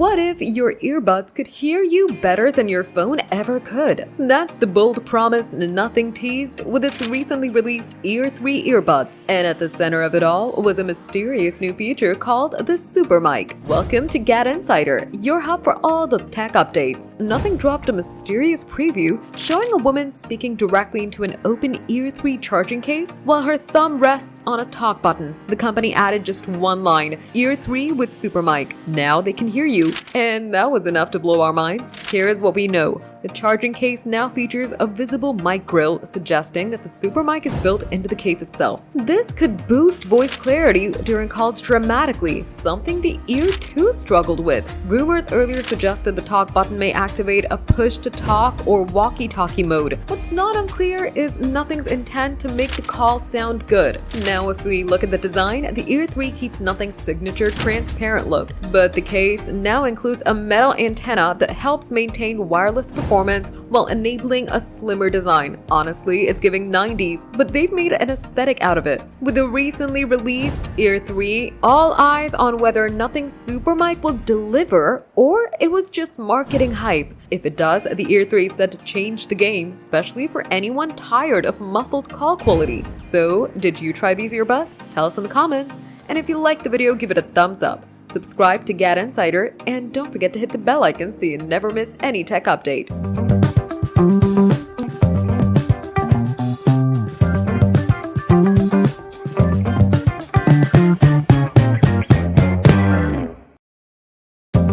What if your earbuds could hear you better than your phone ever could? That's the bold promise Nothing teased with its recently released Ear 3 earbuds, and at the center of it all was a mysterious new feature called the Super Mic. Welcome to GadInsider, your hub for all the tech updates. Nothing dropped a mysterious preview showing a woman speaking directly into an open Ear 3 charging case while her thumb rests on a talk button. The company added just one line, Ear 3 with Super Mic. Now they can hear you. And that was enough to blow our minds. Here is what we know. The charging case now features a visible mic grill, suggesting that the Super Mic is built into the case itself. This could boost voice clarity during calls dramatically, something the Ear 2 struggled with. Rumors earlier suggested the talk button may activate a push-to-talk or walkie-talkie mode. What's not unclear is Nothing's intent to make the call sound good. Now, if we look at the design, the Ear 3 keeps Nothing's signature transparent look, but the case now includes a metal antenna that helps maintain wireless performance while enabling a slimmer design. Honestly, it's giving 90s, but they've made an aesthetic out of it. With the recently released Ear 3, all eyes on whether Nothing's Super Mic will deliver or it was just marketing hype. If it does, the Ear 3 is set to change the game, especially for anyone tired of muffled call quality. So, did you try these earbuds? Tell us in the comments. And if you liked the video, give it a thumbs up. Subscribe to GadInsider, and don't forget to hit the bell icon so you never miss any tech update.